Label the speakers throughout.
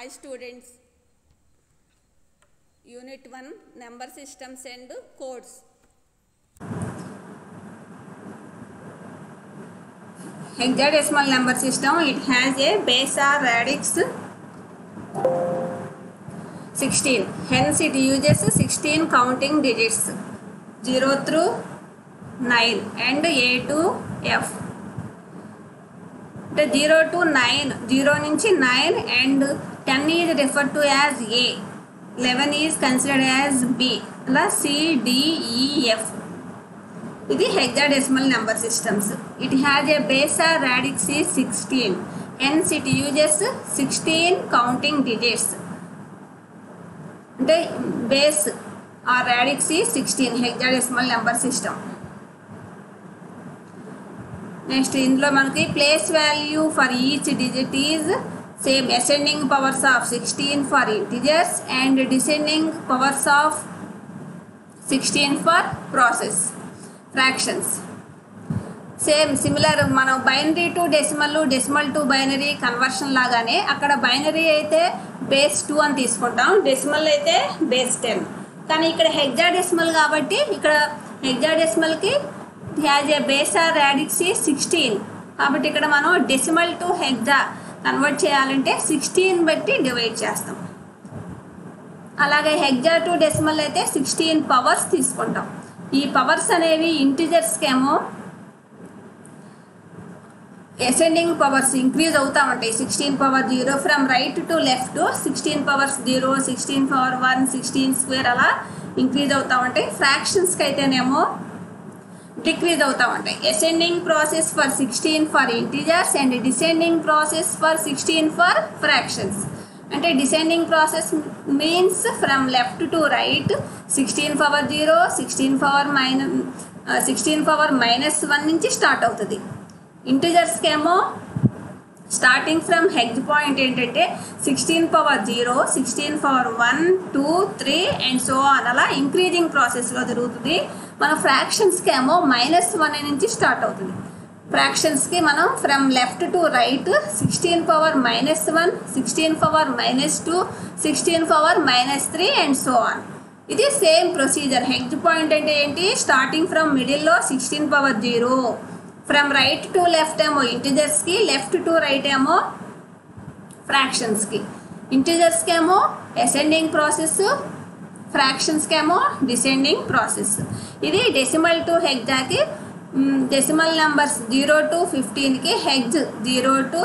Speaker 1: Hi students, Unit 1 Number Systems and Codes. Hexadecimal number system, it has a base or radix 16. Hence it uses 16 counting digits 0 through 9 and A to F. The 0 to 9, 0 నుంచి 9 and 10 is referred to as A, 11 is considered as B, అలా C, D, E, F. ఇది hexadecimal number systems. It has a base or radix is 16. Hence it uses 16 counting digits. అంటే base or radix is 16 hexadecimal number system. Next ఇందులో మనకి place value for each digit is same ascending powers of 16 for integers and descending powers of 16 for process fractions. Same similar మనం binary to decimal, decimal to binary conversion లాగానే అక్కడ binary అయితే base 2 అని తీసుకుంటాం, decimal అయితే base 10. కానీ ఇక్కడ hexadecimal కాబట్టి ఇక్కడ హెక్సాడెసిమల్కి has a base or radix is 16. కాబట్టి ఇక్కడ మనం డెసిమల్ టు హెక్సా కన్వర్ట్ చేయాలంటే 16 బట్టి డివైడ్ చేస్తాం. అలాగే హెక్సా టు డెసిమల్ అయితే 16 పవర్స్ తీసుకుంటాం. ఈ పవర్స్ అనేవి ఇంటిజర్స్కి ఏమో అసెండింగ్ పవర్స్ ఇంక్రీజ్ అవుతూ ఉంటాయి. 16 power 0 from right to left 16 powers 0, 16 power 1, 16 square అలా ఇంక్రీజ్ అవుతూ ఉంటాయి. ఫ్రాక్షన్స్కి అయితేనేమో డిక్రీజ్ అవుతూ ఉంటాయి. Ascending process for 16 for integers and descending process for 16 for fractions. అంటే descending process means from left to right 16 power 0, 16 power -1 నుంచి స్టార్ట్ అవుతుంది. ఇంటిజర్స్కి ఏమో స్టార్టింగ్ ఫ్రమ్ హెడ్జ్ పాయింట్ ఏంటంటే 16 power 0, 16 power 1, 2, 3 and so on అలా increasing ప్రాసెస్లో జరుగుతుంది. మన ఫ్రాక్షన్స్కి ఏమో -1 నుంచి స్టార్ట్ అవుతుంది. ఫ్రాక్షన్స్కి మనం from left to right 16 power -1, 16 power -2, 16 power -3 and so on. ఇది సేమ్ ప్రొసీజర్. హెడ్జ్ పాయింట్ అంటే ఏంటి, స్టార్టింగ్ ఫ్రమ్ మిడిల్లో 16 power 0, from right to left ఏమో ఇంటిజర్స్కి, లెఫ్ట్ టు రైట్ ఏమో ఫ్రాక్షన్స్కి. ఇంటిజర్స్కి ఏమో అసెండింగ్ ప్రాసెస్, ఫ్రాక్షన్స్కి ఏమో డిసెండింగ్ ప్రాసెస్. ఇది డెసిమల్ టు హెక్సాకి. డెసిమల్ నెంబర్స్ 0 to 15కి hex 0 to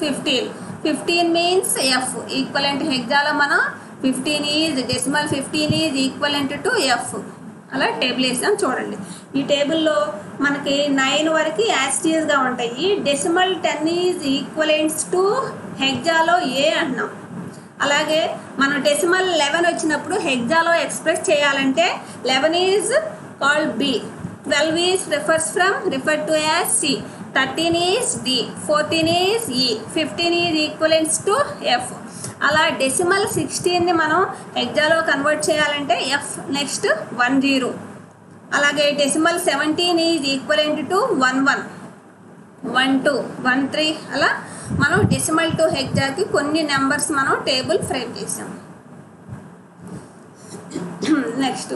Speaker 1: 15. 15 means F equivalent. హెక్సాలో మనం 15 is decimal 15 is equivalent to F. అలా టేబుల్ వేసాం చూడండి. ఈ టేబుల్లో మనకి 9 వరకు యాస్టీస్గా ఉంటాయి. డెసిమల్ 10 ఈజ్ ఈక్వలెంట్స్ టు హెక్సాలో ఏ అంటున్నాం. అలాగే మనం డెసిమల్ 11 వచ్చినప్పుడు హెక్సాలో ఎక్స్ప్రెస్ చేయాలంటే 11 is called B, 12 is referred to as C, 13 is D, 14 is E, 15 is equivalents to F. అలా డెసిమల్ 16ని మనం హెక్సాలో కన్వర్ట్ చేయాలంటే ఎఫ్ నెక్స్ట్ 10. అలాగే డెసిమల్ 17 ఈజ్ ఈక్వలెంట్ టు 11, 12, 13 అలా మనం డెసిమల్ టు హెక్సాకి కొన్ని నెంబర్స్ మనం టేబుల్ ఫ్రేమ్ చేసాం. Next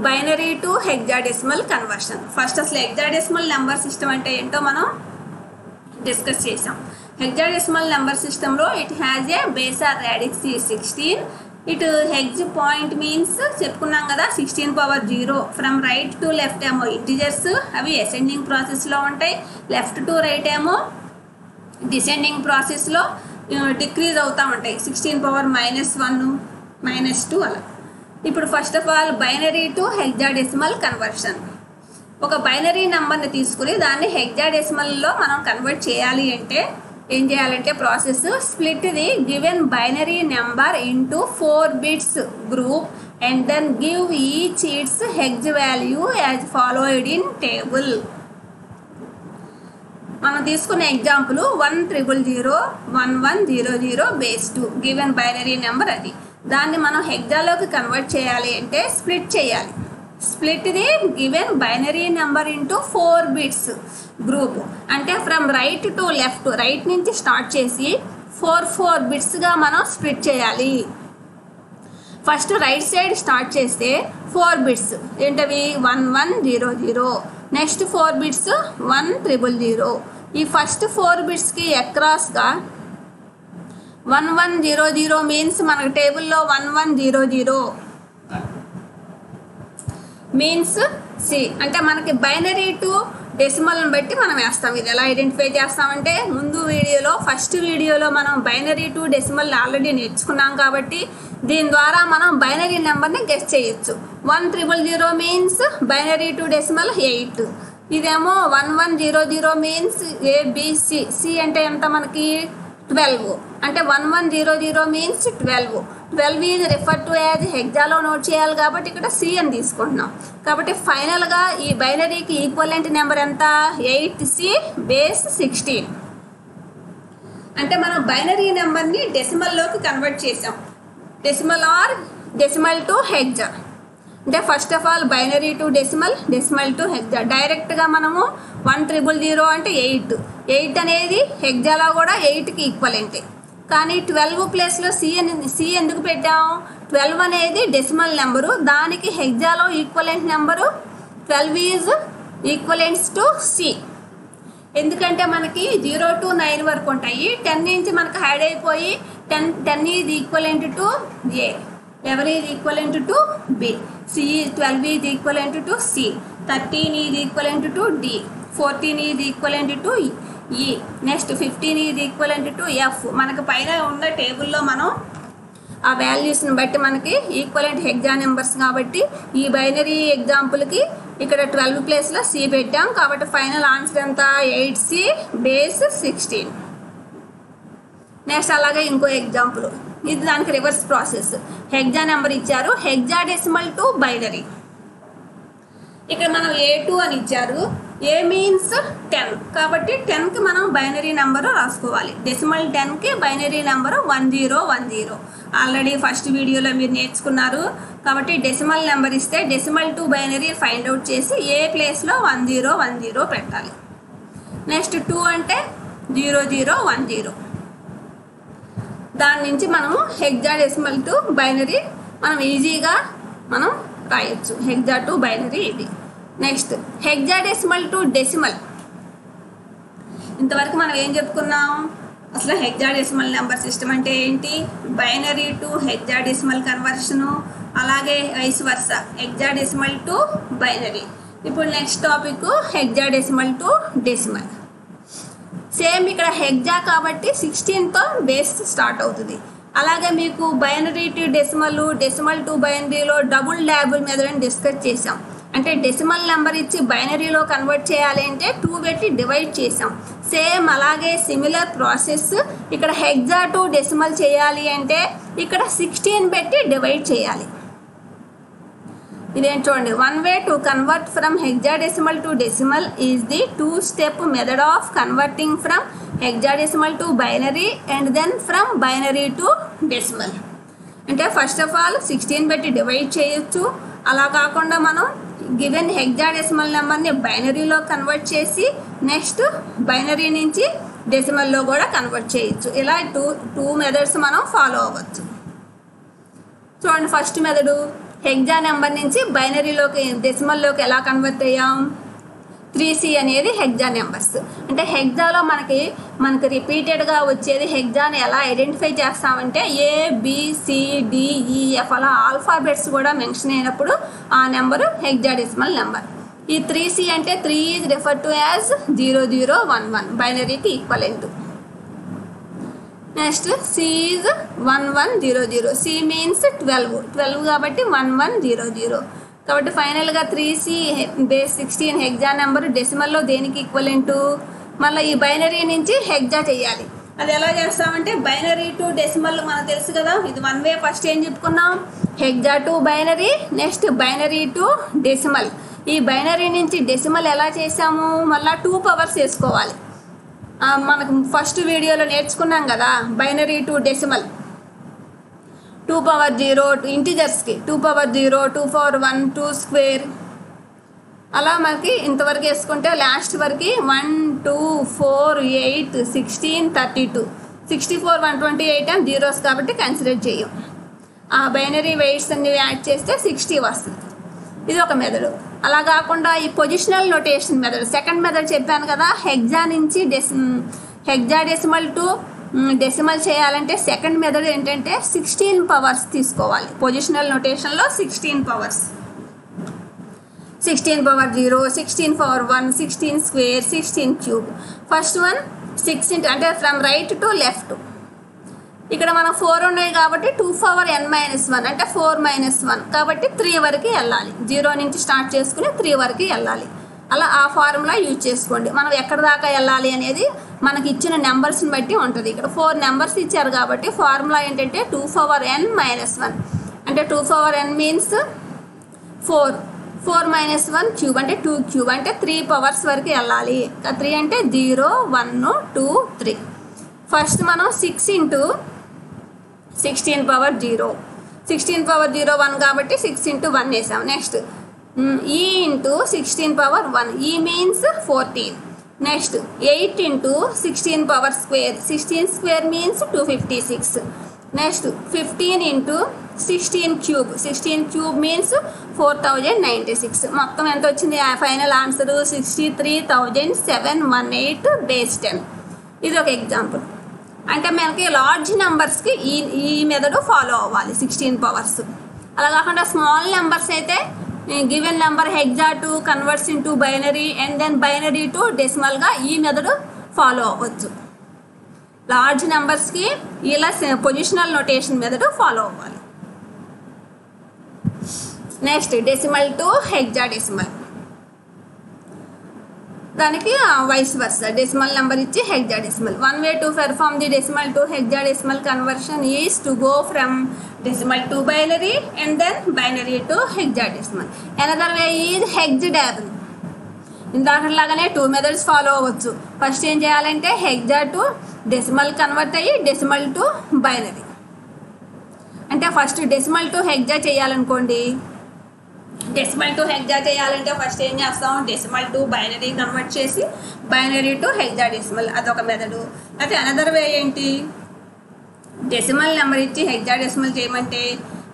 Speaker 1: binary to hexadecimal conversion. First అసలు హెక్సాడెసిమల్ నెంబర్ సిస్టమ్ అంటే ఏంటో మనం డిస్కస్ చేసాం. హెక్సాడెసిమల్ నెంబర్ సిస్టంలో it has a base or radix 16. ఇటు హెక్జ్ పాయింట్ మీన్స్ చెప్పుకున్నాం కదా 16 power 0 from right to left ఏమో ఇంటిజర్స్, అవి అసెండింగ్ ప్రాసెస్లో ఉంటాయి. లెఫ్ట్ టు రైట్ ఏమో డిసెండింగ్ ప్రాసెస్లో డిక్రీజ్ అవుతూ ఉంటాయి. 16 పవర్ -1, -2 అలా. ఇప్పుడు first of all binary to hexadecimal conversion. ఒక బైనరీ నెంబర్ని తీసుకుని దాన్ని హెక్సాడెసిమల్లో మనం కన్వర్ట్ చేయాలి అంటే ఏం చేయాలంటే process split the given binary number into 4 bits group and then give each its hex value as followed in table. మనం తీసుకున్న example 100011000 base 2 given binary number అది. దాన్ని మనం హెక్సాలోకి కన్వర్ట్ చేయాలి అంటే స్ప్లిట్ చేయాలి. Split the given binary number into 4 bits group. అంటే from right to left, right నుంచి స్టార్ట్ చేసి 4 బిట్స్గా మనం స్ప్లిట్ చేయాలి. ఫస్ట్ రైట్ సైడ్ స్టార్ట్ చేస్తే 4 బిట్స్ ఏంటవి 1100. Next 4 bits 1000. ఈ ఫస్ట్ 4 బిట్స్కి అక్రాస్గా 1100 మీన్స్ మనకు టేబుల్లో 1100 మీన్స్ సి. అంటే మనకి బైనరీ టు డెసిమల్ని బట్టి మనం వేస్తాం. ఇది ఎలా ఐడెంటిఫై చేస్తామంటే ముందు వీడియోలో ఫస్ట్ వీడియోలో మనం బైనరీ టు డెసిమల్ ఆల్రెడీ నేర్చుకున్నాం కాబట్టి దీని ద్వారా మనం బైనరీ నెంబర్ని గెస్ చేయొచ్చు. 1000 మీన్స్ బైనరీ టు డెసిమల్ 8. ఇదేమో 1100 మీన్స్ ఏబిసి. సి అంటే ఎంత మనకి 12. అంటే 1100 means 12. 12 is refer to as హెగ్జాలో నోట్ చేయాలి కాబట్టి ఇక్కడ సి అని తీసుకుంటున్నాం. కాబట్టి ఫైనల్గా ఈ బైనరీకి ఈక్వలెంట్ నెంబర్ ఎంత 8C బేస్ 16. అంటే మనం బైనరీ నెంబర్ని డెసిమల్లోకి కన్వర్ట్ చేసాం. Decimal or decimal to hexa. అంటే first of all binary to decimal, decimal to hexa. డైరెక్ట్గా మనము 1000 అంటే 8 అనేది హెగ్జాలో కూడా 8కి ఈక్వలెంటే. కానీ 12 ప్లేస్లో సి ఎందుకు పెట్టాం? 12 అనేది డెసిమల్ నెంబరు, దానికి హెగ్జాలో equivalent number 12 is equivalents to C. ఎందుకంటే మనకి 0 to 9 వరకు ఉంటాయి. 10 నుంచి మనకు హైడ్ అయిపోయి 10 is equivalent to A, 11 is equivalent to B, C 12 is equivalent to C, 13 is equivalent to D, 14 is equivalent to E, next 15 is equivalent to F. మనకు పైన ఉన్న టేబుల్లో మనం ఆ వాల్యూస్ని బట్టి మనకి ఈక్వలెంట్ హెగ్జా నెంబర్స్ కాబట్టి ఈ బైనరీ ఎగ్జాంపుల్కి ఇక్కడ 12 ప్లేస్లో సి పెట్టాం. కాబట్టి ఫైనల్ ఆన్సర్ ఎంత 8C బేస్ 16. నెక్స్ట్ అలాగే ఇంకో ఎగ్జాంపుల్, ఇది దానికి రివర్స్ ప్రాసెస్. హెగ్జా నెంబర్ ఇచ్చారు, హెగ్జా డెసిమల్ టు బైనరీ. ఇక్కడ మనం A2 అని ఇచ్చారు. ఏ మీన్స్ 10 కాబట్టి 10కి మనం బైనరీ నెంబరు రాసుకోవాలి. డెసిమల్ 10కి బైనరీ నెంబరు 1010. ఆల్రెడీ ఫస్ట్ వీడియోలో మీరు నేర్చుకున్నారు. కాబట్టి డెసిమల్ నెంబర్ ఇస్తే decimal to binary find out చేసి ఏ ప్లేస్లో 1010 పెట్టాలి. నెక్స్ట్ 2 అంటే 0010. దాని నుంచి మనము హెగ్జా డెసిమల్ టు బైనరీ మనం ఈజీగా మనం రాయొచ్చు. హెగ్జా టు బైనరీ ఇది. Next hexa decimal to decimal. ఇంతవరకు మనం ఏం చెప్పుకున్నాం? అసలు హెగ్జా డెసిమల్ నెంబర్ సిస్టమ్ అంటే ఏంటి, binary to hexa decimal conversion, అలాగే vice versa hexa decimal to binary. ఇప్పుడు next topic hexa decimal to decimal. Same ఇక్కడ హెగ్జా కాబట్టి 16తో బేస్ స్టార్ట్ అవుతుంది. అలాగే మీకు binary to decimal, decimal to బైనరీలో డబుల్ ల్యాబుల్ మెథడ్ డిస్కస్ చేసాం. అంటే డెసిమల్ నెంబర్ ఇచ్చి బైనరీలో కన్వర్ట్ చేయాలి అంటే 2 పెట్టి డివైడ్ చేసాం. సేమ్ అలాగే సిమిలర్ ప్రాసెస్ ఇక్కడ హెగ్జా టు డెసిమల్ చేయాలి అంటే ఇక్కడ 16 పెట్టి డివైడ్ చేయాలి. ఇదేంటి చూడండి, 1 way to convert from hexadecimal to decimal is the 2-step method of converting from hexadecimal to binary and then from binary to decimal. అంటే ఫస్ట్ ఆఫ్ ఆల్ 16 పెట్టి డివైడ్ చేయొచ్చు. అలా కాకుండా మనం గివెన్ హెగ్జాడెసిమల్ నెంబర్ని బైనరీలో కన్వర్ట్ చేసి నెక్స్ట్ బైనరీ నుంచి డెసిమల్లో కూడా కన్వర్ట్ చేయొచ్చు. ఇలా టూ మెథడ్స్ మనం ఫాలో అవ్వచ్చు. చూడండి, ఫస్ట్ మెథడు హెగ్జా నెంబర్ నుంచి బైనరీలోకి డెసిమల్లోకి ఎలా కన్వర్ట్ అయ్యాం? 3C అనేది హెగ్జా నెంబర్స్. అంటే హెగ్జాలో మనకి రిపీటెడ్గా వచ్చేది హెగ్జాని ఎలా ఐడెంటిఫై చేస్తామంటే ABCDEF అలా ఆల్ఫాబెట్స్ కూడా మెన్షన్ అయినప్పుడు ఆ నెంబరు హెగ్జాడెసిమల్ నెంబర్. ఈ 3C అంటే 3 ఈజ్ రిఫర్ టు యాజ్ 0011 బైనరీకి equivalent. Next C is 1100. C means 12 కాబట్టి 1100. కాబట్టి ఫైనల్గా 3C బేస్ 16 హెగ్జా నెంబర్ డెసిమల్లో దేనికి ఈక్వలెంటు? మళ్ళీ ఈ బైనరీ నుంచి హెగ్జా చేయాలి. అది ఎలా చేస్తామంటే బైనరీ టు డెసిమల్ మనకు తెలుసు కదా. ఇది 1 way. ఫస్ట్ ఏం చెప్పుకున్నాం? Hexa to binary, next binary to decimal. ఈ బైనరీ నుంచి డెసిమల్ ఎలా చేసాము? మళ్ళీ 2 powers వేసుకోవాలి. మనకు ఫస్ట్ వీడియోలో నేర్చుకున్నాం కదా binary to decimal. 2 power 0 ఇంటిజర్స్కి 2 power 0, 2 power 1, 2 square అలా మనకి ఇంతవరకు వేసుకుంటే లాస్ట్ వరకు 1, 2, 4, 8, 16, 32 64 128 అని జీరోస్ కాబట్టి కన్సిడర్ చేయం. ఆ బైనరీ వెయిట్స్ అన్ని యాడ్ చేస్తే 60 వస్తుంది. ఇది ఒక మెథడ్. అలా కాకుండా ఈ positional notation method, second method చెప్పాను కదా, హెగ్జా నుంచి హెగ్జాడెసిమల్ టు డెసిమల్ చేయాలంటే సెకండ్ మెథడ్ ఏంటంటే 16 పవర్స్ తీసుకోవాలి. పొజిషనల్ నొటేషన్లో 16 powers, 16 power 0, 16 power 1, 16 square, 16 cube. First one 6 అంటే ఫ్రమ్ రైట్ టు లెఫ్ట్. ఇక్కడ మనం 4 ఉన్నాయి కాబట్టి 2 పవర్ n - 1 అంటే 4 - 1 కాబట్టి 3 వరకు వెళ్ళాలి. 0 నుంచి స్టార్ట్ చేసుకుని 3 వరకు వెళ్ళాలి. అలా ఆ ఫార్ములా యూజ్ చేసుకోండి. మనం ఎక్కడ దాకా వెళ్ళాలి అనేది మనకి ఇచ్చిన నెంబర్స్ని బట్టి ఉంటుంది. ఇక్కడ 4 నెంబర్స్ ఇచ్చారు కాబట్టి ఫార్ములా ఏంటంటే 2 పవర్ n - 1 అంటే 2 పవర్ n మీన్స్ 4, 4 - 1 క్యూబ్ అంటే 2 క్యూబ్ అంటే 3 పవర్స్ వరకు వెళ్ళాలి. 3 అంటే 0 1 2 3. ఫస్ట్ మనం 6 ఇంటూ 16 పవర్ 0, 16 పవర్ 0 1 కాబట్టి 6 ఇంటూ 1 వేసాం. నెక్స్ట్ ఈ ఇంటూ 16 పవర్ 1, ఈ means 14. Next 8 into 16 power square, 16 square means 256. Next 15 into 16 cube, 16 cube means 4096. మొత్తం ఎంత వచ్చింది? Final answer 63,718 base 10. ఇది ఒక ఎగ్జాంపుల్. అంటే మనకి లార్జ్ నెంబర్స్కి ఈ మెథడ్ ఫాలో అవ్వాలి 16 పవర్స్. అలా కాకుండా స్మాల్ నెంబర్స్ అయితే given number hexa to converts into binary and then binary to డెసిమల్గా ఈ మెథడ్ ఫాలో అవ్వచ్చు. లార్జ్ నెంబర్స్కి ఇలా పొజిషనల్ నొటేషన్ మెథడ్ ఫాలో అవ్వాలి. నెక్స్ట్ డెసిమల్ టు హెగ్జాడెసిమల్, దానికి వైస్ వర్స డెసిమల్ నెంబర్ ఇచ్చి hexadecimal. One way to perform the decimal to hexadecimal conversion is to go from decimal to binary and then binary to hexadecimal. Another way is హెగ్జాడెబుల్. ఇందాకలాగానే 2 methods follow అవ్వచ్చు. First ఏం చేయాలంటే hexa to decimal convert అయ్యి decimal to binary. అంటే first decimal to hexa చేయాలనుకోండి, decimal to hexa చేయాలంటే first ఏం చేస్తాం, డెసిమల్ టు బైనరీ కన్వర్ట్ చేసి బైనరీ టు హెగ్జాడెసిమల్, అదొక మెథడు. అయితే అనదర్ వే ఏంటి, డెసిమల్ నెంబర్ ఇచ్చి హెగ్జాడెసిమల్ చేయమంటే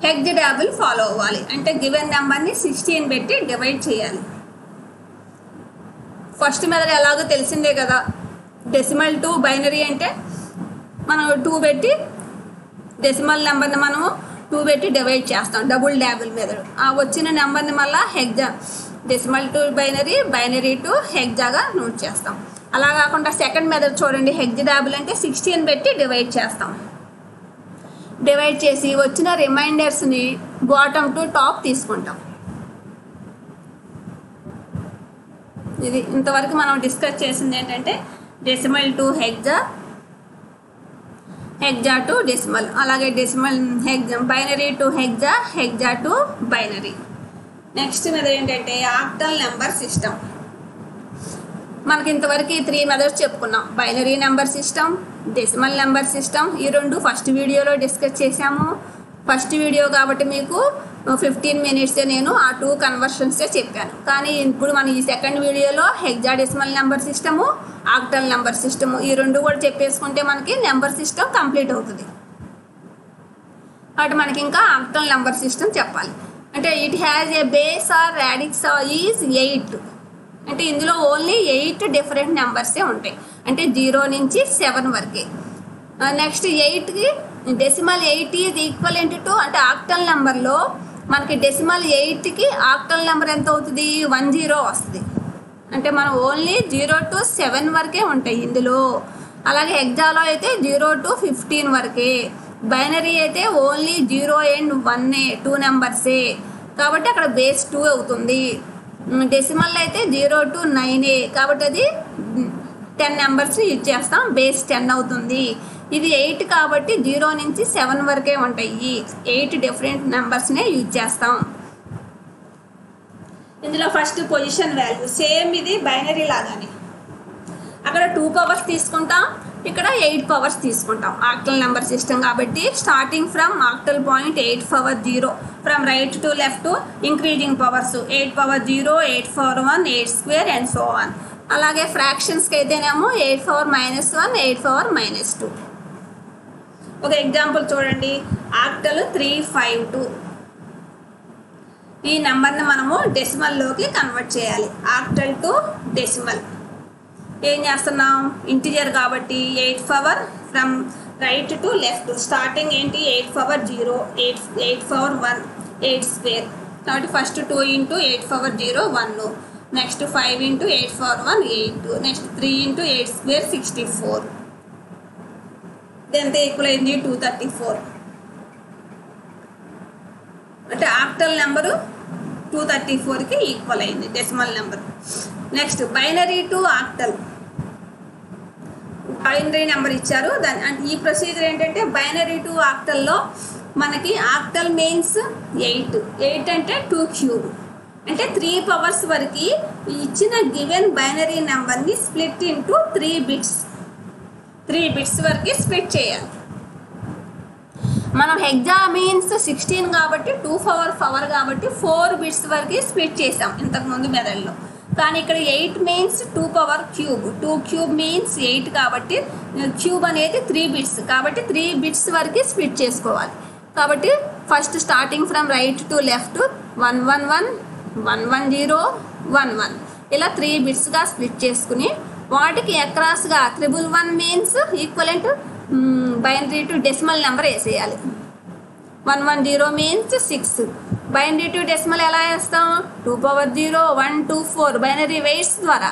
Speaker 1: హెగ్జాడెబుల్ ఫాలో అవ్వాలి. అంటే గివెన్ నెంబర్ని 16 పెట్టి డివైడ్ చేయాలి. ఫస్ట్ మెథడ్ ఎలాగో తెలిసిందే కదా, డెసిమల్ టు బైనరీ అంటే మనం 2 పెట్టి డెసిమల్ నెంబర్ని మనము 2 పెట్టి డివైడ్ చేస్తాం, డబుల్ డాబుల్ మెథడ్. ఆ వచ్చిన నెంబర్ని మళ్ళీ hexa decimal to binary, binary to హెగ్జాగా నోట్ చేస్తాం. అలా కాకుండా సెకండ్ మెథడ్ చూడండి, హెగ్జాడెబుల్ అంటే 16 పెట్టి డివైడ్ చేస్తాం. డివైడ్ చేసి వచ్చిన రిమైండర్స్ని బాటమ్ టు టాప్ తీసుకుంటాం. ఇది ఇంతవరకు మనం డిస్కస్ చేసింది ఏంటంటే decimal to hexa, hexa to decimal, అలాగే decimal binary to hexa, hexa to binary. Next method ఏంటంటే ఆక్టల్ నెంబర్ సిస్టమ్. మనకి ఇంతవరకు ఈ 3 మెథడ్స్ చెప్పుకున్నాం, binary number system, decimal number system. ఈ 2 ఫస్ట్ వీడియోలో డిస్కస్ చేసాము. ఫస్ట్ వీడియో కాబట్టి మీకు 15 మినిట్సే నేను ఆ 2 కన్వర్షన్సే చెప్పాను. కానీ ఇప్పుడు మనం ఈ సెకండ్ వీడియోలో hexadecimal number system, octal number system, ఈ 2 కూడా చెప్పేసుకుంటే మనకి నెంబర్ సిస్టమ్ కంప్లీట్ అవుతుంది. కాబట్టి మనకి ఇంకా ఆక్టల్ నెంబర్ సిస్టమ్ చెప్పాలి. అంటే it has a base or radix is 8. అంటే ఇందులో ఓన్లీ 8 డిఫరెంట్ నెంబర్సే ఉంటాయి. అంటే 0 నుంచి 7 వరకే. నెక్స్ట్ 8కి డెసిమల్ 8 ఈజ్ ఈక్వలెంట్ టు, అంటే ఆక్టల్ నెంబర్లో మనకి డెసిమల్ 8కి ఆక్టల్ నెంబర్ ఎంత అవుతుంది, 10 వస్తుంది. అంటే మనం ఓన్లీ 0 to 7 వరకే ఉంటాయి ఇందులో. అలాగే హెగ్జాలో అయితే 0 to 15 వరకే. బైనరీ అయితే ఓన్లీ 0 and 1 2 నెంబర్సే, కాబట్టి అక్కడ బేస్ 2 అవుతుంది. డెసిమల్ అయితే 0 to 9 కాబట్టి అది 10 నెంబర్స్ యూజ్ చేస్తాం, బేస్ 10 అవుతుంది. ఇది 8 కాబట్టి 0 నుంచి 7 వరకే ఉంటాయి. 8 డిఫరెంట్ నెంబర్స్నే యూజ్ చేస్తాం. ఇందులో ఫస్ట్ పొజిషన్ వాల్యూ సేమ్ ఇది బైనరీ లాగానే, అక్కడ 2 పవర్స్ తీసుకుంటాం, ఇక్కడ 8 పవర్స్ తీసుకుంటాం. ఆక్టల్ నెంబర్ సిస్టమ్ కాబట్టి starting from octal point 8 power 0, from right to left increasing powers 8 power 0, 8 power 1, 8 square and so on. అలాగే ఫ్రాక్షన్స్కి అయితేనేమో 8 పవర్ -1, 8 పవర్ -2. ఒక ఎగ్జాంపుల్ చూడండి, ఆక్టల్ 352. ఈ నెంబర్ని మనము డెసిమల్లోకి కన్వర్ట్ చేయాలి. ఆక్టల్ టు డెసిమల్ ఏం చేస్తున్నాం, ఇంటిజర్ కాబట్టి 8 power from right to left. Starting ఏంటి, 8 పవర్ 0, 8 పవర్ 1, 8 స్క్వేర్. కాబట్టి first 2 into 8 power 0 1, next 5 into 8 power 1 8, next 3 into 8 square 64. ఎంత ఈక్వల్ అయింది, 234. అంటే ఆక్టల్ నెంబరు 234కి ఈక్వల్ అయింది decimal number. Next binary to octal. Binary number ఇచ్చారు, దాని అంటే ఈ ప్రొసీజర్ ఏంటంటే బైనరీ టు ఆక్టల్లో మనకి ఆక్టల్ మీన్స్ 8 అంటే 2 క్యూబ్, అంటే 3 పవర్స్ వరకు ఇచ్చిన గివెన్ బైనరీ నెంబర్ని స్ప్లిట్ ఇంటూ 3 బిట్స్ వరకు స్ప్లిట్ చేయాలి. మనం హెక్సా మీన్స్ 16 కాబట్టి 2 పవర్ కాబట్టి 4 బిట్స్ వరకు స్ప్లిట్ చేసాం ఇంతకుముందు మెథడ్లో. కానీ ఇక్కడ 8 means 2 power cube, 2 cube means 8 కాబట్టి క్యూబ్ అనేది 3 బిట్స్ కాబట్టి 3 బిట్స్ వరకు స్ప్లిట్ చేసుకోవాలి. కాబట్టి first starting from right to left 111, 110, 11 ఇలా 3 బిట్స్గా స్ప్లిట్ చేసుకుని వాటికి అక్రాస్గా 111 means equivalent binary to decimal number వేసేయాలి. 110 మీన్స్ 6. బైనరీ టు డెసిమల్ ఎలా వేస్తాం, 2 పవర్ 0, 1, 2, 4 బైనరీ వెయిట్స్ ద్వారా.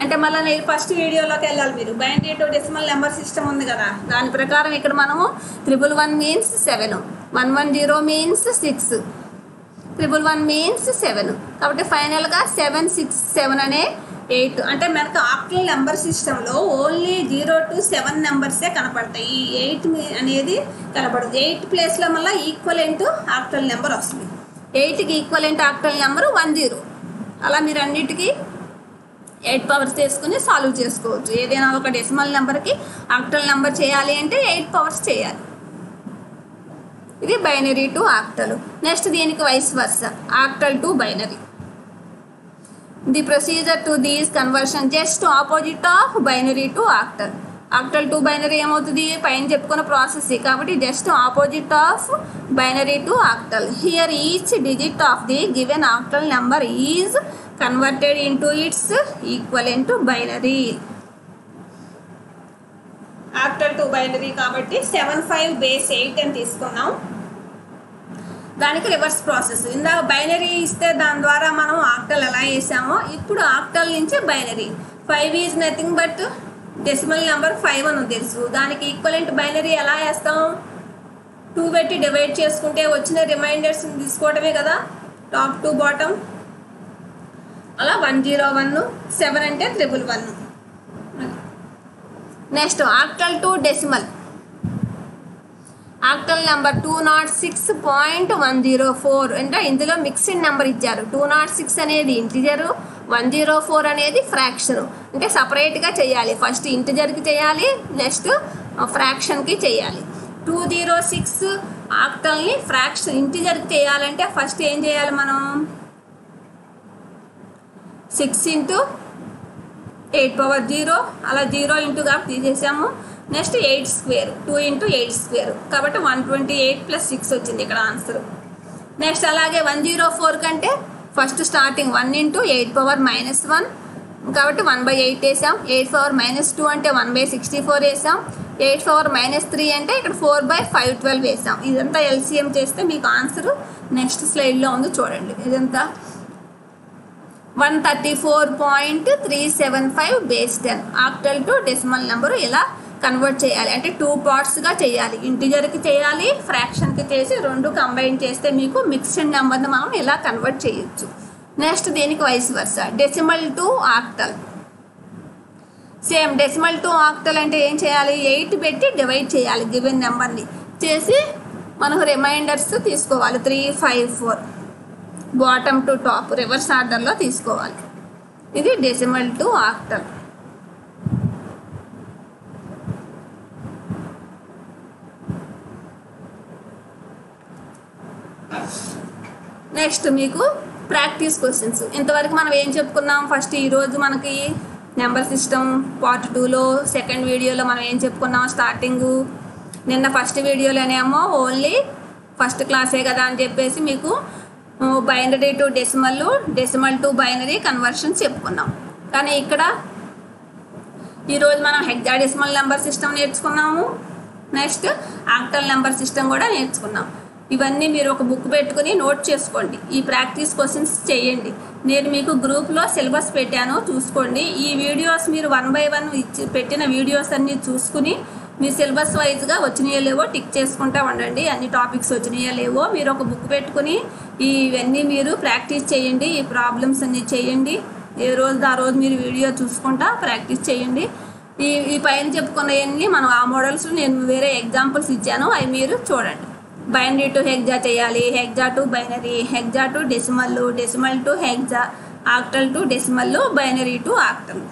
Speaker 1: అంటే మళ్ళీ నేను ఫస్ట్ వీడియోలోకి వెళ్ళాలి మీరు. Binary to decimal number system ఉంది కదా, దాని ప్రకారం ఇక్కడ మనము 111 మీన్స్ 7, 110 మీన్స్ 6, 111 మీన్స్ 7. కాబట్టి ఫైనల్గా 7, 6, 7 అనే 8. అంటే మనకు ఆక్టల్ నెంబర్ సిస్టంలో ఓన్లీ 0 to 7 నెంబర్సే కనపడతాయి. ఈ 8 అనేది కనపడదు. 8 ప్లేస్లో మళ్ళీ ఈక్వలెంట్ ఆక్టల్ నెంబర్ వస్తుంది. 8కి ఈక్వలెంట్ ఆక్టల్ నెంబరు 10. అలా మీరు అన్నిటికీ 8 పవర్స్ తీసుకుని సాల్వ్ చేసుకోవచ్చు. ఏదైనా ఒక డెసిమల్ నెంబర్కి ఆక్టల్ నెంబర్ చేయాలి అంటే 8 పవర్స్ చేయాలి. ఇది బైనరీ టు ఆక్టల్. నెక్స్ట్ దీనికి vice versa, octal to binary. The procedure to these conversion just opposite of binary to octal. Octal to binary ఏమవుతుంది, పైన చెప్పుకున్న ప్రాసెస్ కాబట్టి just opposite of binary to octal. Here each digit of the given octal number is converted into its equivalent to binary. Octal to binary కాబట్టి 75 base 8 అని తీసుకున్నాం. దానికి reverse process. ఇందాక binary ఇస్తే దాని ద్వారా మనం ఆక్టల్ ఎలా వేసామో ఇప్పుడు ఆక్టల్ నుంచి binary. 5 is nothing but decimal number 5 అని తెలుసు. దానికి ఈక్వలెంట్ బైనరీ ఎలా వేస్తాం, 2 పెట్టి డివైడ్ చేసుకుంటే వచ్చిన రిమైండర్స్ తీసుకోవడమే కదా, టాప్ టు బాటమ్. అలా 101, 7 అంటే 111. Next octal to decimal. Octal number 206.104 అంటే ఇందులో మిక్స్డ్ నెంబర్ ఇచ్చారు. 206 అనేది ఇంటిజరు, 104 అనేది ఫ్రాక్షన్. అంటే సపరేట్గా చేయాలి. ఫస్ట్ ఇంటిజర్కి చేయాలి, నెక్స్ట్ ఫ్రాక్షన్కి చేయాలి. 206 ఆక్టల్ని ఫ్రాక్షన్ ఇంటిజర్కి చేయాలంటే ఫస్ట్ ఏం చేయాలి మనం, 6 ఇంటూ 8 పవర్ 0 అలా 0 ఇంటూ కాబట్టి తీసేసాము. నెక్స్ట్ 8 స్క్వేర్, 2 ఇంటూ 8 స్క్వేర్ కాబట్టి 128 + 6 వచ్చింది ఇక్కడ ఆన్సర్. నెక్స్ట్ అలాగే 104 కంటే ఫస్ట్ స్టార్టింగ్ 1 ఇంటూ 8 పవర్ -1 కాబట్టి 1/8 వేసాం. 8 పవర్ -2 అంటే 1/64 వేసాం. 8 పవర్ -3 అంటే ఇక్కడ 4/512 వేసాం. ఇదంతా ఎల్సిఎం చేస్తే మీకు ఆన్సర్ నెక్స్ట్ స్లైడ్లో ఉంది చూడండి. ఇదంతా 134.375 base 10 octal to decimal number ఇలా కన్వర్ట్ చేయాలి. అంటే 2 పార్ట్స్గా చేయాలి, ఇంటిజర్కి చేయాలి, ఫ్రాక్షన్కి చేసి 2 కంబైన్ చేస్తే మీకు మిక్స్డ్ నెంబర్ని మనం ఇలా కన్వర్ట్ చేయొచ్చు. నెక్స్ట్ దీనికి vice versa, decimal to octal. Same decimal to octal అంటే ఏం చేయాలి, 8 పెట్టి డివైడ్ చేయాలి గివెన్ నెంబర్ని చేసి మనకు రిమైండర్స్ తీసుకోవాలి. 3, 5, 4 బాటమ్ టు టాప్ రివర్స్ ఆర్డర్లో తీసుకోవాలి. ఇది డెసిమల్ టు ఆక్టల్. నెక్స్ట్ మీకు ప్రాక్టీస్ క్వశ్చన్స్. ఇంతవరకు మనం ఏం చెప్పుకున్నాం, ఫస్ట్ ఈరోజు మనకి నెంబర్ సిస్టమ్ పార్ట్ 2లో సెకండ్ వీడియోలో మనం ఏం చెప్పుకున్నాం, స్టార్టింగు నిన్న ఫస్ట్ వీడియోలోనేమో ఓన్లీ ఫస్ట్ క్లాసే కదా అని చెప్పేసి మీకు binary to decimal, decimal to binary conversion చెప్పుకున్నాం. కానీ ఇక్కడ ఈరోజు మనం హెక్సాడెసిమల్ నెంబర్ సిస్టమ్ నేర్చుకున్నాము. నెక్స్ట్ ఆక్టల్ నెంబర్ సిస్టమ్ కూడా నేర్చుకున్నాం. ఇవన్నీ మీరు ఒక బుక్ పెట్టుకుని నోట్ చేసుకోండి. ఈ ప్రాక్టీస్ క్వశ్చన్స్ చేయండి. నేను మీకు గ్రూప్లో సిలబస్ పెట్టాను, చూసుకోండి. ఈ వీడియోస్ మీరు 1 by 1 పెట్టిన వీడియోస్ అన్నీ చూసుకుని మీ సిలబస్ వైజ్గా వచ్చినాయో లేవో టిక్ చేసుకుంటా ఉండండి. అన్ని టాపిక్స్ వచ్చినాయో లేవో మీరు ఒక బుక్ పెట్టుకుని ఇవన్నీ మీరు ప్రాక్టీస్ చేయండి. ఈ ప్రాబ్లమ్స్ అన్నీ చేయండి. ఏ రోజు ఆ రోజు మీరు వీడియో చూసుకుంటా ప్రాక్టీస్ చేయండి. ఈ పైన చెప్పుకున్నవన్నీ మనం ఆ మోడల్స్ నేను వేరే ఎగ్జాంపుల్స్ ఇచ్చాను, అవి మీరు చూడండి. బైనరీ టు హెక్సా చేయాలి, hexa to binary, hexa to decimal, decimal to hexa, octal to decimal, binary to octal.